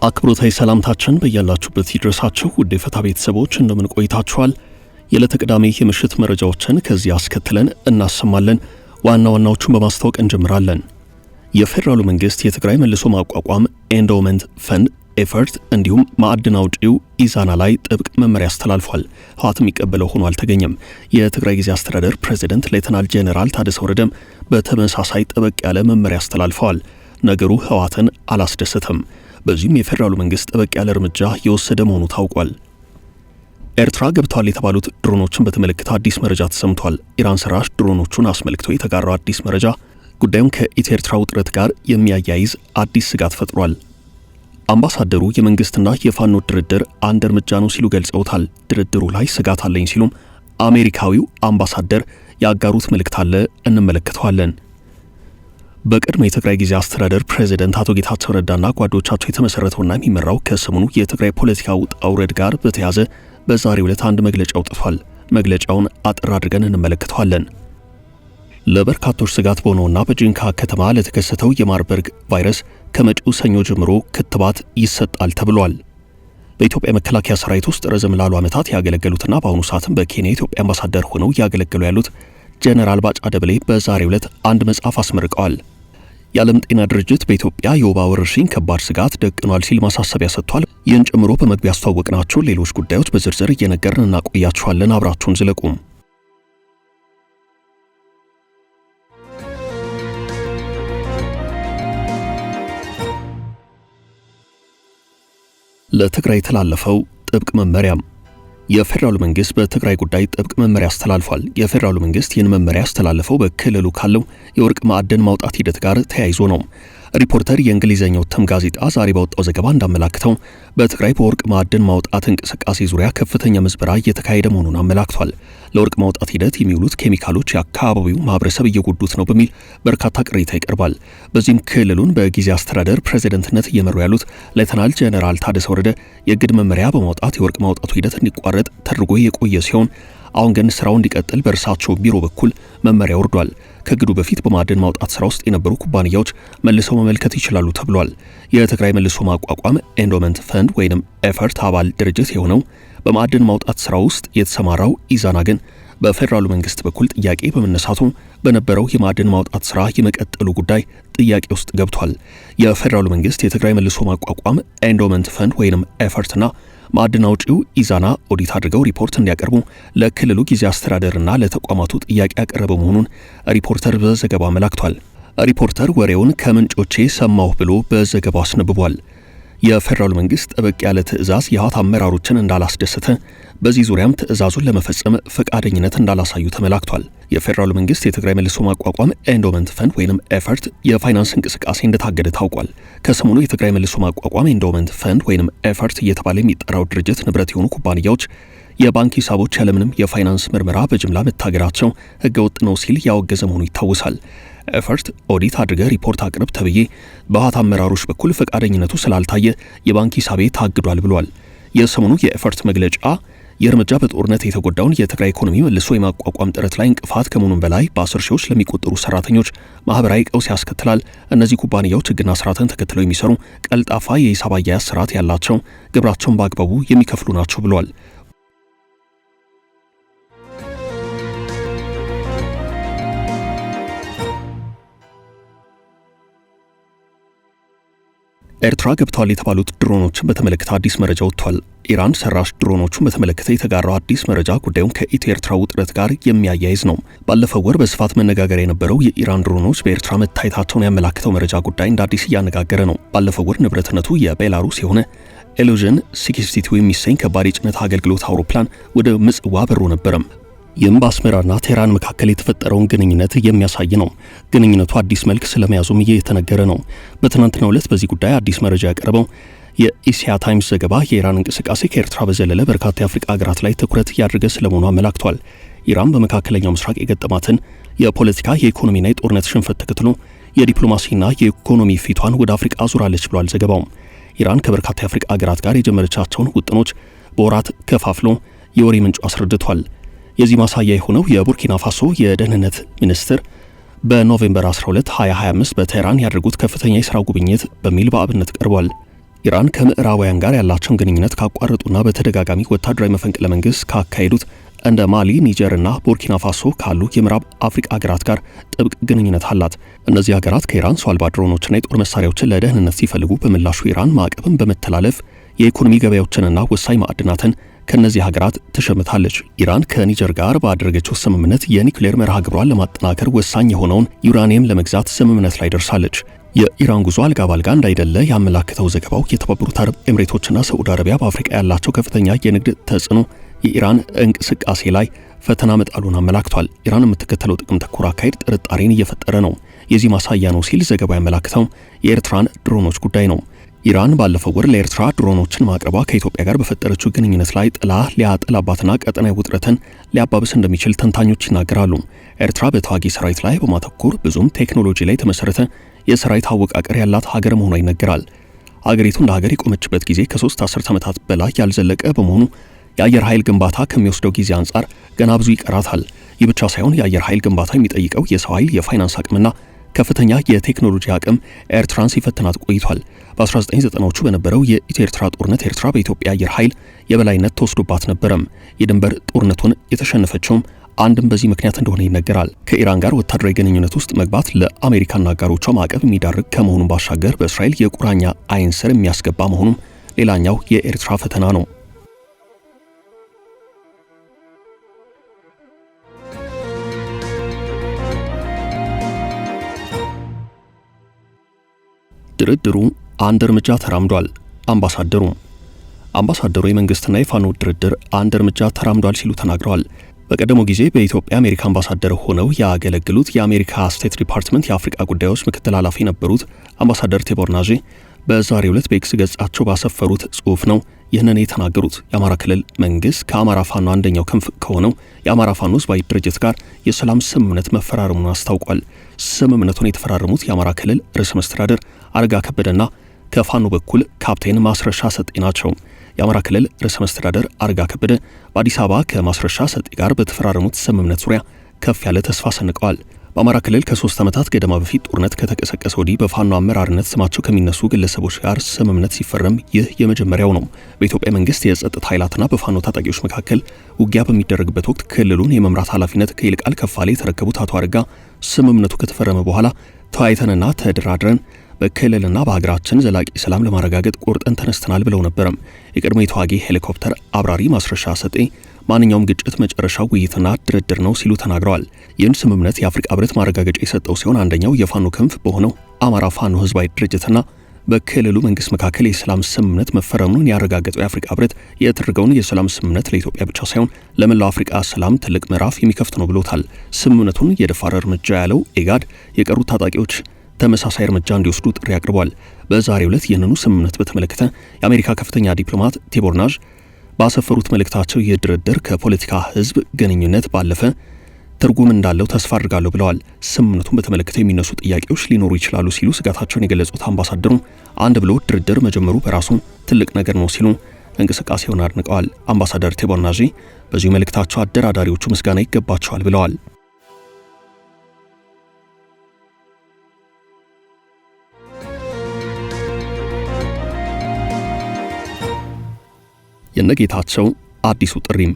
አክብሮታዊ ሰላምታችን በያላችሁበት ይድረሳችሁ ውድ የፈታ ቤተሰቦች እንደምን ቆይታችኋል? የዕለተ ቅዳሜ የምሽት መረጃዎችን ከዚህ አስከትለን እናሰማለን። ዋና ዋናዎቹን በማስታወቅ እንጀምራለን። የፌደራሉ መንግስት የትግራይ መልሶ ማቋቋም ኤንዶመንት ፈንድ ኤፈርት እንዲሁም ማዕድን አውጪው ኢዛና ላይ ጥብቅ መመሪያ አስተላልፏል። ህወሓት የሚቀበለው ሆኖ አልተገኘም። የትግራይ ጊዜያዊ አስተዳደር ፕሬዝዳንት ሌተናል ጄኔራል ታደሰ ወረደም በተመሳሳይ ጥብቅ ያለ መመሪያ አስተላልፈዋል። ነገሩ ህወሓትን አላስደሰተም። በዚህም የፌደራሉ መንግስት ጠበቅ ያለ እርምጃ የወሰደ መሆኑ ታውቋል። ኤርትራ ገብተዋል የተባሉት ድሮኖችን በተመለከተ አዲስ መረጃ ተሰምቷል። ኢራን ሰራሽ ድሮኖቹን አስመልክቶ የተጋራው አዲስ መረጃ ጉዳዩን ከኢትዮ ኤርትራ ውጥረት ጋር የሚያያይዝ አዲስ ስጋት ፈጥሯል። አምባሳደሩ የመንግስትና የፋኖ ድርድር አንድ እርምጃ ነው ሲሉ ገልጸውታል። ድርድሩ ላይ ስጋት አለኝ ሲሉም አሜሪካዊው አምባሳደር ያጋሩት መልእክት አለ፣ እንመለከተዋለን። በቅድመ የትግራይ ጊዜያዊ አስተዳደር ፕሬዝዳንት አቶ ጌታቸው ረዳና ጓዶቻቸው የተመሰረተውና የሚመራው ከሰሞኑ የትግራይ ፖለቲካ ውጣ ውረድ ጋር በተያያዘ በዛሬው ዕለት አንድ መግለጫ አውጥቷል። መግለጫውን አጥር አድርገን እንመለከተዋለን። ለበርካቶች ስጋት በሆነውና በጂንካ ከተማ ለተከሰተው የማርበርግ ቫይረስ ከመጪው ሰኞ ጀምሮ ክትባት ይሰጣል ተብሏል። በኢትዮጵያ መከላከያ ሰራዊት ውስጥ ረዘም ላሉ ዓመታት ያገለገሉትና በአሁኑ ሰዓትም በኬንያ የኢትዮጵያ አምባሳደር ሆነው ያገለገሉ ያሉት ጄኔራል ባጫ ደበሌ በዛሬው ዕለት አንድ መጽሐፍ አስመርቀዋል። የዓለም ጤና ድርጅት በኢትዮጵያ የወባ ወረርሽኝ ከባድ ስጋት ደቅኗል ሲል ማሳሰቢያ ሰጥቷል። ይህን ጨምሮ በመግቢያ ያስተዋወቅናችሁ ሌሎች ጉዳዮች በዝርዝር እየነገርን እናቆያችኋለን። አብራችሁን ዝለቁም። ለትግራይ የተላለፈው ጥብቅ መመሪያ። የፌደራሉ መንግስት በትግራይ ጉዳይ ጥብቅ መመሪያ አስተላልፏል። የፌደራሉ መንግስት ይህን መመሪያ ያስተላለፈው በክልሉ ካለው የወርቅ ማዕድን ማውጣት ሂደት ጋር ተያይዞ ነው። ሪፖርተር የእንግሊዝኛው እትም ጋዜጣ ዛሬ ባወጣው ዘገባ እንዳመላክተው በትግራይ በወርቅ ማዕድን ማውጣት እንቅስቃሴ ዙሪያ ከፍተኛ ምዝበራ እየተካሄደ መሆኑን አመላክቷል። ለወርቅ ማውጣት ሂደት የሚውሉት ኬሚካሎች የአካባቢው ማህበረሰብ እየጎዱት ነው በሚል በርካታ ቅሬታ ይቀርባል። በዚህም ክልሉን በጊዜያዊ አስተዳደር ፕሬዝዳንትነት እየመሩ ያሉት ሌተናል ጄኔራል ታደሰ ወረደ የግድ መመሪያ በማውጣት የወርቅ ማውጣቱ ሂደት እንዲቋረጥ ተደርጎ የቆየ ሲሆን አሁን ግን ስራው እንዲቀጥል በእርሳቸው ቢሮ በኩል መመሪያ ወርዷል። ከግዱ በፊት በማዕድን ማውጣት ስራ ውስጥ የነበሩ ኩባንያዎች መልሰው መመልከት ይችላሉ ተብሏል። የትግራይ መልሶ ማቋቋም ኤንዶመንት ፈንድ ወይንም ኤፈርት አባል ድርጅት የሆነው በማዕድን ማውጣት ስራ ውስጥ የተሰማራው ኢዛና ግን በፌደራሉ መንግስት በኩል ጥያቄ በመነሳቱ በነበረው የማዕድን ማውጣት ስራ የመቀጠሉ ጉዳይ ጥያቄ ውስጥ ገብቷል። የፌደራሉ መንግስት የትግራይ መልሶ ማቋቋም ኤንዶመንት ፈንድ ወይንም ኤፈርትና ማዕድን አውጪው ኢዛና ኦዲት አድርገው ሪፖርት እንዲያቀርቡ ለክልሉ ጊዜያዊ አስተዳደርና ለተቋማቱ ጥያቄ ያቀረበ መሆኑን ሪፖርተር በዘገባው አመላክቷል። ሪፖርተር ወሬውን ከምንጮቼ ሰማሁ ብሎ በዘገባው አስነብቧል። የፌደራሉ መንግስት ጠበቅ ያለ ትዕዛዝ የህወሓት አመራሮችን እንዳላስደሰተ፣ በዚህ ዙሪያም ትዕዛዙን ለመፈጸም ፈቃደኝነት እንዳላሳዩ ተመላክቷል። የፌደራሉ መንግስት የትግራይ መልሶ ማቋቋም ኤንዶመንት ፈንድ ወይንም ኤፈርት የፋይናንስ እንቅስቃሴ እንደታገደ ታውቋል። ከሰሞኑ የትግራይ መልሶ ማቋቋም ኤንዶመንት ፈንድ ወይንም ኤፈርት እየተባለ የሚጠራው ድርጅት ንብረት የሆኑ ኩባንያዎች የባንክ ሂሳቦች ያለምንም የፋይናንስ ምርመራ በጅምላ መታገዳቸው ህገወጥ ነው ሲል ያወገዘ መሆኑ ይታወሳል። ኤፈርት ኦዲት አድርገ ሪፖርት አቅርብ ተብዬ በህወሓት አመራሮች በኩል ፈቃደኝነቱ ስላልታየ የባንክ ሂሳቤ ታግዷል ብሏል። የሰሞኑ የኤፈርት መግለጫ የእርምጃ በጦርነት የተጎዳውን የትግራይ ኢኮኖሚ መልሶ የማቋቋም ጥረት ላይ እንቅፋት ከመሆኑም በላይ በ10 ሺዎች ለሚቆጠሩ ሰራተኞች ማህበራዊ ቀውስ ያስከትላል። እነዚህ ኩባንያዎች ህግና ስርዓትን ተከትለው የሚሰሩ ቀልጣፋ የሂሳብ አያያዝ ስርዓት ያላቸው፣ ግብራቸውን በአግባቡ የሚከፍሉ ናቸው ብሏል። ኤርትራ ገብተዋል የተባሉት ድሮኖችን በተመለከተ አዲስ መረጃ ወጥቷል። ኢራን ሰራሽ ድሮኖቹን በተመለከተ የተጋራው አዲስ መረጃ ጉዳዩን ከኢትዮ ኤርትራ ውጥረት ጋር የሚያያይዝ ነው። ባለፈው ወር በስፋት መነጋገሪያ የነበረው የኢራን ድሮኖች በኤርትራ መታየታቸውን ያመላክተው መረጃ ጉዳይ እንደ አዲስ እያነጋገረ ነው። ባለፈው ወር ንብረትነቱ የቤላሩስ የሆነ ኤሉዥን 62 የሚሰኝ ከባድ የጭነት አገልግሎት አውሮፕላን ወደ ምጽዋ በሮ ነበረም። ይህም በአስመራና ቴህራን መካከል የተፈጠረውን ግንኙነት የሚያሳይ ነው። ግንኙነቱ አዲስ መልክ ስለመያዙም እየተነገረ ነው። በትናንትናው ዕለት በዚህ ጉዳይ አዲስ መረጃ ያቀረበው የኢሲያ ታይምስ ዘገባ የኢራን እንቅስቃሴ ከኤርትራ በዘለለ በርካታ የአፍሪካ ሀገራት ላይ ትኩረት እያደረገ ስለመሆኑ አመላክቷል። ኢራን በመካከለኛው ምስራቅ የገጠማትን የፖለቲካ የኢኮኖሚና የጦርነት ሽንፈት ተከትሎ የዲፕሎማሲና የኢኮኖሚ ፊቷን ወደ አፍሪካ አዙራለች ብሏል ዘገባው። ኢራን ከበርካታ የአፍሪካ ሀገራት ጋር የጀመረቻቸውን ውጥኖች በወራት ከፋፍሎ የወሬ ምንጩ አስረድቷል። የዚህ ማሳያ የሆነው የቡርኪና ፋሶ የደህንነት ሚኒስትር በኖቬምበር 12 2025 በቴህራን ያደረጉት ከፍተኛ የሥራ ጉብኝት በሚል በአብነት ቀርቧል። ኢራን ከምዕራባውያን ጋር ያላቸውን ግንኙነት ካቋረጡና በተደጋጋሚ ወታደራዊ መፈንቅለ መንግስት ካካሄዱት እንደ ማሊ፣ ኒጀርና ቡርኪና ፋሶ ካሉ የምዕራብ አፍሪካ ሀገራት ጋር ጥብቅ ግንኙነት አላት። እነዚህ ሀገራት ከኢራን ሰው አልባ ድሮኖችና የጦር መሳሪያዎችን ለደህንነት ሲፈልጉ በምላሹ ኢራን ማዕቀብን በመተላለፍ የኢኮኖሚ ገበያዎችንና ወሳኝ ማዕድናትን ከነዚህ ሀገራት ትሸምታለች። ኢራን ከኒጀር ጋር ባደረገችው ስምምነት የኒውክሌር መርሃ ግብሯን ለማጠናከር ወሳኝ የሆነውን ዩራኒየም ለመግዛት ስምምነት ላይ ደርሳለች። የኢራን ጉዞ አልጋ ባልጋ እንዳይደለ ያመላክተው ዘገባው የተባበሩት አረብ ኤምሬቶችና ሳዑዲ አረቢያ በአፍሪካ ያላቸው ከፍተኛ የንግድ ተጽዕኖ የኢራን እንቅስቃሴ ላይ ፈተና መጣሉን አመላክቷል። ኢራን የምትከተለው ጥቅም ተኮር አካሄድ ጥርጣሬን እየፈጠረ ነው። የዚህ ማሳያ ነው ሲል ዘገባው ያመላክተው የኤርትራን ድሮኖች ጉዳይ ነው። ኢራን ባለፈው ወር ለኤርትራ ድሮኖችን ማቅረቧ ከኢትዮጵያ ጋር በፈጠረችው ግንኙነት ላይ ጥላ ሊያጠላባትና ቀጠናዊ ውጥረትን ሊያባብስ እንደሚችል ተንታኞች ይናገራሉ። ኤርትራ በተዋጊ ሰራዊት ላይ በማተኮር ብዙም ቴክኖሎጂ ላይ የተመሰረተ የሰራዊት አወቃቀር ያላት ሀገር መሆኗ ይነገራል። ሀገሪቱ እንደ ሀገር የቆመችበት ጊዜ ከ3 አስርት ዓመታት በላይ ያልዘለቀ በመሆኑ የአየር ኃይል ግንባታ ከሚወስደው ጊዜ አንጻር ገና ብዙ ይቀራታል። ይህ ብቻ ሳይሆን የአየር ኃይል ግንባታ የሚጠይቀው የሰው ኃይል፣ የፋይናንስ አቅምና ከፍተኛ የቴክኖሎጂ አቅም ኤርትራን ሲፈትናት ቆይቷል። በ1990ዎቹ በነበረው የኢትዮ ኤርትራ ጦርነት ኤርትራ በኢትዮጵያ አየር ኃይል የበላይነት ተወስዶባት ነበረም። የድንበር ጦርነቱን የተሸነፈችውም አንድም በዚህ ምክንያት እንደሆነ ይነገራል። ከኢራን ጋር ወታደራዊ ግንኙነት ውስጥ መግባት ለአሜሪካና አጋሮቿ ማዕቀብ የሚዳርግ ከመሆኑም ባሻገር በእስራኤል የቁራኛ አይን ስር የሚያስገባ መሆኑም ሌላኛው የኤርትራ ፈተና ነው። ድርድሩ አንድ እርምጃ ተራምዷል። አምባሳደሩ የመንግስትና የፋኖ ድርድር አንድ እርምጃ ተራምዷል ሲሉ ተናግረዋል። በቀደመው ጊዜ በኢትዮጵያ አሜሪካ አምባሳደር ሆነው ያገለግሉት የአሜሪካ ስቴት ዲፓርትመንት የአፍሪካ ጉዳዮች ምክትል ኃላፊ የነበሩት አምባሳደር ቴቦር ናዤ በዛሬው ዕለት በኤክስ ገጻቸው ባሰፈሩት ጽሑፍ ነው ይህንን የተናገሩት። የአማራ ክልል መንግስት ከአማራ ፋኖ አንደኛው ክንፍ ከሆነው የአማራ ፋኖ ህዝባዊ ድርጅት ጋር የሰላም ስምምነት መፈራረሙን አስታውቋል። ስምምነቱን የተፈራረሙት የአማራ ክልል ርዕሰ መስተዳድር አረጋ ከበደና ከፋኖ በኩል ካፕቴን ማስረሻ ሰጤ ናቸው። የአማራ ክልል ርዕሰ መስተዳድር አረጋ ከበደ በአዲስ አበባ ከማስረሻ ሰጤ ጋር በተፈራረሙት ስምምነት ዙሪያ ከፍ ያለ ተስፋ ሰንቀዋል። በአማራ ክልል ከ3 ዓመታት ገደማ በፊት ጦርነት ከተቀሰቀሰ ወዲህ በፋኖ አመራርነት ስማቸው ከሚነሱ ግለሰቦች ጋር ስምምነት ሲፈረም ይህ የመጀመሪያው ነው። በኢትዮጵያ መንግስት የጸጥታ ኃይላትና በፋኖ ታጣቂዎች መካከል ውጊያ በሚደረግበት ወቅት ክልሉን የመምራት ኃላፊነት ከይልቃል ከፋለ የተረከቡት አቶ አረጋ ስምምነቱ ከተፈረመ በኋላ ተወያይተንና ተደራድረን በክልልና በሀገራችን ዘላቂ ሰላም ለማረጋገጥ ቆርጠን ተነስተናል ብለው ነበረም። የቀድሞ የተዋጊ ሄሊኮፕተር አብራሪ ማስረሻ ሰጤ ማንኛውም ግጭት መጨረሻው ውይይትና ድርድር ነው ሲሉ ተናግረዋል። ይህን ስምምነት የአፍሪካ ህብረት ማረጋገጫ የሰጠው ሲሆን አንደኛው የፋኖ ክንፍ በሆነው አማራ ፋኖ ህዝባዊ ድርጅትና በክልሉ መንግስት መካከል የሰላም ስምምነት መፈረሙን ያረጋገጠው የአፍሪካ ህብረት የተደረገውን የሰላም ስምምነት ለኢትዮጵያ ብቻ ሳይሆን ለመላው አፍሪካ ሰላም ትልቅ ምዕራፍ የሚከፍት ነው ብሎታል። ስምምነቱን የደፋር እርምጃ ያለው ኢጋድ የቀሩት ታጣቂዎች ተመሳሳይ እርምጃ እንዲወስዱ ጥሪ አቅርቧል። በዛሬው ዕለት ይህንኑ ስምምነት በተመለከተ የአሜሪካ ከፍተኛ ዲፕሎማት ቴቦር ናዥ ባሰፈሩት መልእክታቸው ይህ ድርድር ከፖለቲካ ህዝብ ግንኙነት ባለፈ ትርጉም እንዳለው ተስፋ አድርጋለሁ ብለዋል። ስምምነቱን በተመለከተ የሚነሱ ጥያቄዎች ሊኖሩ ይችላሉ ሲሉ ስጋታቸውን የገለጹት አምባሳደሩ አንድ ብሎ ድርድር መጀመሩ በራሱ ትልቅ ነገር ነው ሲሉ እንቅስቃሴውን አድንቀዋል። አምባሳደር ቴቦር ናዥ በዚሁ መልእክታቸው አደራዳሪዎቹ ምስጋና ይገባቸዋል ብለዋል። የነጌታቸው አዲሱ ጥሪም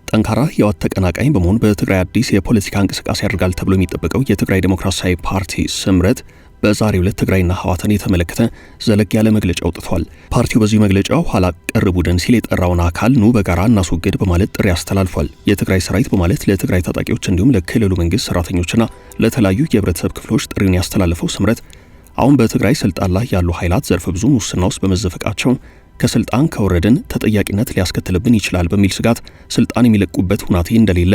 ጠንካራ የህወሓት ተቀናቃኝ በመሆን በትግራይ አዲስ የፖለቲካ እንቅስቃሴ ያደርጋል ተብሎ የሚጠበቀው የትግራይ ዴሞክራሲያዊ ፓርቲ ስምረት በዛሬው ዕለት ትግራይና ህወሓትን የተመለከተ ዘለግ ያለ መግለጫ አውጥቷል። ፓርቲው በዚህ መግለጫው ኋላ ቀር ቡድን ሲል የጠራውን አካል ኑ በጋራ እናስወግድ በማለት ጥሪ አስተላልፏል። የትግራይ ሰራዊት በማለት ለትግራይ ታጣቂዎች እንዲሁም ለክልሉ መንግስት ሰራተኞችና ለተለያዩ የህብረተሰብ ክፍሎች ጥሪውን ያስተላለፈው ስምረት አሁን በትግራይ ስልጣን ላይ ያሉ ኃይላት ዘርፈ ብዙ ሙስና ውስጥ በመዘፈቃቸው ከስልጣን ከወረድን ተጠያቂነት ሊያስከትልብን ይችላል በሚል ስጋት ስልጣን የሚለቁበት ሁናቴ እንደሌለ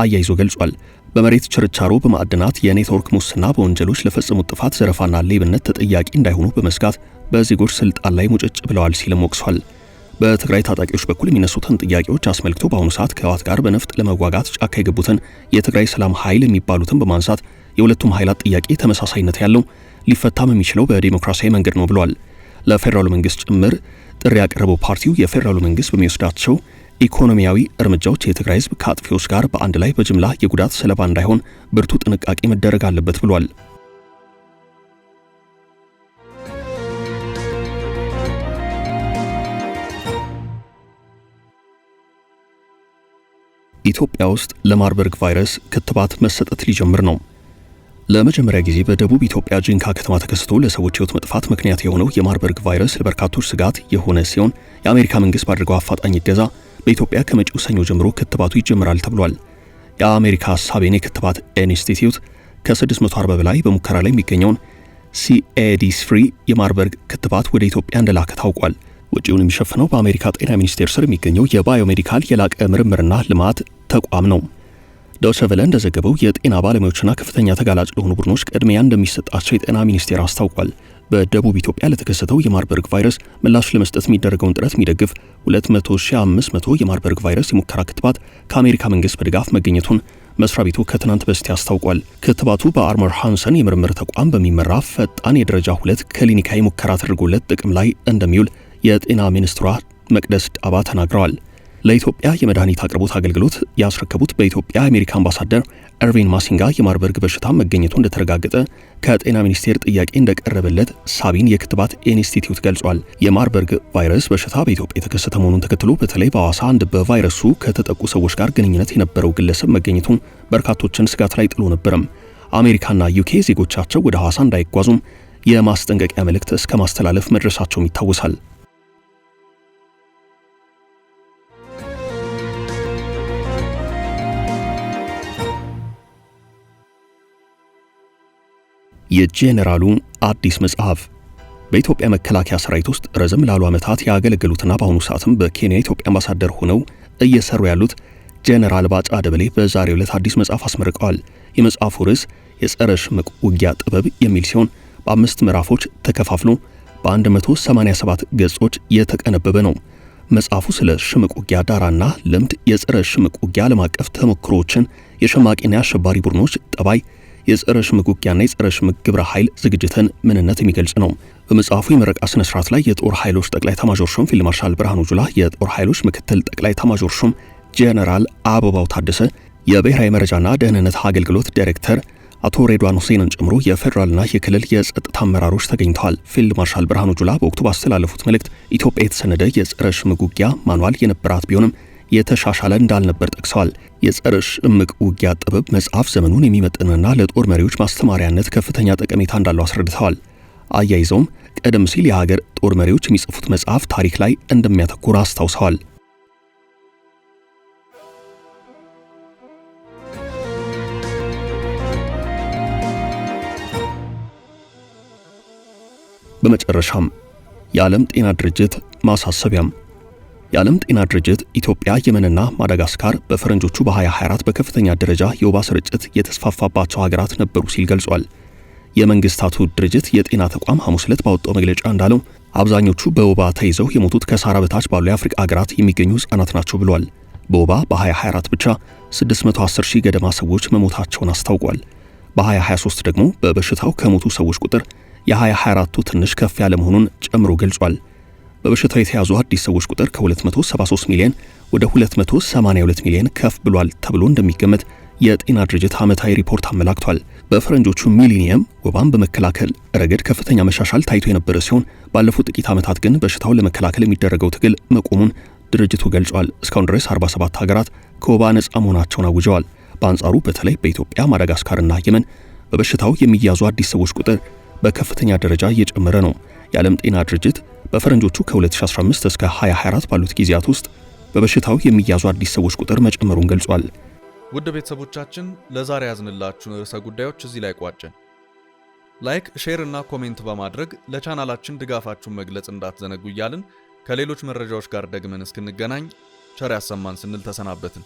አያይዞ ገልጿል። በመሬት ችርቻሮ፣ በማዕድናት፣ የኔትወርክ ሙስና በወንጀሎች ለፈጸሙት ጥፋት፣ ዘረፋና ሌብነት ተጠያቂ እንዳይሆኑ በመስጋት በዜጎች ስልጣን ላይ ሙጭጭ ብለዋል ሲልም ወቅሷል። በትግራይ ታጣቂዎች በኩል የሚነሱትን ጥያቄዎች አስመልክቶ በአሁኑ ሰዓት ከህወሓት ጋር በነፍጥ ለመዋጋት ጫካ የገቡትን የትግራይ ሰላም ኃይል የሚባሉትን በማንሳት የሁለቱም ኃይላት ጥያቄ ተመሳሳይነት ያለው ሊፈታም የሚችለው በዲሞክራሲያዊ መንገድ ነው ብሏል። ለፌዴራሉ መንግስት ጭምር ጥሪ ያቀረበው ፓርቲው የፌዴራሉ መንግስት በሚወስዳቸው ኢኮኖሚያዊ እርምጃዎች የትግራይ ህዝብ ከአጥፊዎች ጋር በአንድ ላይ በጅምላ የጉዳት ሰለባ እንዳይሆን ብርቱ ጥንቃቄ መደረግ አለበት ብሏል። ኢትዮጵያ ውስጥ ለማርበርግ ቫይረስ ክትባት መሰጠት ሊጀምር ነው። ለመጀመሪያ ጊዜ በደቡብ ኢትዮጵያ ጂንካ ከተማ ተከስቶ ለሰዎች ህይወት መጥፋት ምክንያት የሆነው የማርበርግ ቫይረስ ለበርካቶች ስጋት የሆነ ሲሆን የአሜሪካ መንግስት ባደረገው አፋጣኝ እገዛ በኢትዮጵያ ከመጪው ሰኞ ጀምሮ ክትባቱ ይጀምራል ተብሏል። የአሜሪካ ሳቤን የክትባት ኢንስቲትዩት ከ640 በላይ በሙከራ ላይ የሚገኘውን CAD3 የማርበርግ ክትባት ወደ ኢትዮጵያ እንደላከ ታውቋል። ወጪውን የሚሸፍነው በአሜሪካ ጤና ሚኒስቴር ስር የሚገኘው የባዮሜዲካል የላቀ ምርምርና ልማት ተቋም ነው። ዶይቼ ቬለ እንደዘገበው የጤና ባለሙያዎችና ከፍተኛ ተጋላጭ ለሆኑ ቡድኖች ቅድሚያ እንደሚሰጣቸው የጤና ሚኒስቴር አስታውቋል። በደቡብ ኢትዮጵያ ለተከሰተው የማርበርግ ቫይረስ ምላሽ ለመስጠት የሚደረገውን ጥረት የሚደግፍ 200,500 የማርበርግ ቫይረስ የሙከራ ክትባት ከአሜሪካ መንግስት በድጋፍ መገኘቱን መስሪያ ቤቱ ከትናንት በስቲያ አስታውቋል። ክትባቱ በአርመር ሃንሰን የምርምር ተቋም በሚመራ ፈጣን የደረጃ 2 ክሊኒካዊ ሙከራ ተደርጎለት ጥቅም ላይ እንደሚውል የጤና ሚኒስትሯ መቅደስ ዳባ ተናግረዋል። ለኢትዮጵያ የመድኃኒት አቅርቦት አገልግሎት ያስረከቡት በኢትዮጵያ የአሜሪካ አምባሳደር ኤርቪን ማሲንጋ የማርበርግ በሽታ መገኘቱ እንደተረጋገጠ ከጤና ሚኒስቴር ጥያቄ እንደቀረበለት ሳቢን የክትባት ኢንስቲትዩት ገልጿል። የማርበርግ ቫይረስ በሽታ በኢትዮጵያ የተከሰተ መሆኑን ተከትሎ በተለይ በሐዋሳ አንድ በቫይረሱ ከተጠቁ ሰዎች ጋር ግንኙነት የነበረው ግለሰብ መገኘቱን በርካቶችን ስጋት ላይ ጥሎ ነበርም። አሜሪካና ዩኬ ዜጎቻቸው ወደ ሐዋሳ እንዳይጓዙም የማስጠንቀቂያ መልእክት እስከ ማስተላለፍ መድረሳቸውም ይታወሳል። የጄኔራሉ አዲስ መጽሐፍ በኢትዮጵያ መከላከያ ሰራዊት ውስጥ ረዘም ላሉ ዓመታት ያገለገሉትና በአሁኑ ሰዓትም በኬንያ ኢትዮጵያ አምባሳደር ሆነው እየሰሩ ያሉት ጄኔራል ባጫ ደበሌ በዛሬው ዕለት አዲስ መጽሐፍ አስመርቀዋል። የመጽሐፉ ርዕስ የጸረ ሽምቅ ውጊያ ጥበብ የሚል ሲሆን በ5 ምዕራፎች ተከፋፍሎ በ187 ገጾች የተቀነበበ ነው። መጽሐፉ ስለ ሽምቅ ውጊያ ዳራና ልምድ፣ የጸረ ሽምቅ ውጊያ ዓለም አቀፍ ተሞክሮዎችን፣ የሸማቂና የአሸባሪ ቡድኖች ጠባይ፣ የጸረ ሽምቅ ውጊያና የጸረ ሽምቅ ግብረ ኃይል ዝግጅትን ምንነት የሚገልጽ ነው። በመጽሐፉ የምረቃ ስነ ስርዓት ላይ የጦር ኃይሎች ጠቅላይ ኤታማዦር ሹም ፊልድ ማርሻል ብርሃኑ ጁላ፣ የጦር ኃይሎች ምክትል ጠቅላይ ኤታማዦር ሹም ጄኔራል አበባው ታደሰ፣ የብሔራዊ መረጃና ደህንነት አገልግሎት ዳይሬክተር አቶ ሬድዋን ሁሴንን ጨምሮ የፌዴራልና የክልል የጸጥታ አመራሮች ተገኝተዋል። ፊልድ ማርሻል ብርሃኑ ጁላ በወቅቱ ባስተላለፉት መልእክት ኢትዮጵያ የተሰነደ የጸረ ሽምቅ ውጊያ ማንዋል የነበራት ቢሆንም የተሻሻለ እንዳልነበር ጠቅሰዋል። የጸረ ሽምቅ ውጊያ ጥበብ መጽሐፍ ዘመኑን የሚመጥንና ለጦር መሪዎች ማስተማሪያነት ከፍተኛ ጠቀሜታ እንዳለው አስረድተዋል። አያይዘውም ቀደም ሲል የሀገር ጦር መሪዎች የሚጽፉት መጽሐፍ ታሪክ ላይ እንደሚያተኩር አስታውሰዋል። በመጨረሻም የዓለም ጤና ድርጅት ማሳሰቢያም የዓለም ጤና ድርጅት ኢትዮጵያ፣ የመንና ማዳጋስካር በፈረንጆቹ በ2024 በከፍተኛ ደረጃ የወባ ስርጭት የተስፋፋባቸው ሀገራት ነበሩ ሲል ገልጿል። የመንግስታቱ ድርጅት የጤና ተቋም ሐሙስ ዕለት ባወጣው መግለጫ እንዳለው አብዛኞቹ በወባ ተይዘው የሞቱት ከሳራ በታች ባሉ የአፍሪካ ሀገራት የሚገኙ ሕፃናት ናቸው ብሏል። በወባ በ2024 ብቻ 610 ሺህ ገደማ ሰዎች መሞታቸውን አስታውቋል። በ2023 ደግሞ በበሽታው ከሞቱ ሰዎች ቁጥር የ2024ቱ ትንሽ ከፍ ያለ መሆኑን ጨምሮ ገልጿል። በበሽታው የተያዙ አዲስ ሰዎች ቁጥር ከ273 ሚሊዮን ወደ 282 ሚሊዮን ከፍ ብሏል ተብሎ እንደሚገመት የጤና ድርጅት ዓመታዊ ሪፖርት አመላክቷል። በፈረንጆቹ ሚሊኒየም ወባን በመከላከል ረገድ ከፍተኛ መሻሻል ታይቶ የነበረ ሲሆን ባለፉት ጥቂት ዓመታት ግን በሽታውን ለመከላከል የሚደረገው ትግል መቆሙን ድርጅቱ ገልጿል። እስካሁን ድረስ 47 ሀገራት ከወባ ነፃ መሆናቸውን አውጀዋል። በአንጻሩ በተለይ በኢትዮጵያ፣ ማዳጋስካርና የመን በበሽታው የሚያዙ አዲስ ሰዎች ቁጥር በከፍተኛ ደረጃ እየጨመረ ነው። የዓለም ጤና ድርጅት በፈረንጆቹ ከ2015 እስከ 2024 ባሉት ጊዜያት ውስጥ በበሽታው የሚያዙ አዲስ ሰዎች ቁጥር መጨመሩን ገልጿል። ውድ ቤተሰቦቻችን ለዛሬ ያዝንላችሁ ርዕሰ ጉዳዮች እዚህ ላይ ቋጨን። ላይክ፣ ሼር እና ኮሜንት በማድረግ ለቻናላችን ድጋፋችሁን መግለጽ እንዳትዘነጉ እያልን ከሌሎች መረጃዎች ጋር ደግመን እስክንገናኝ ቸር ያሰማን ስንል ተሰናበትን።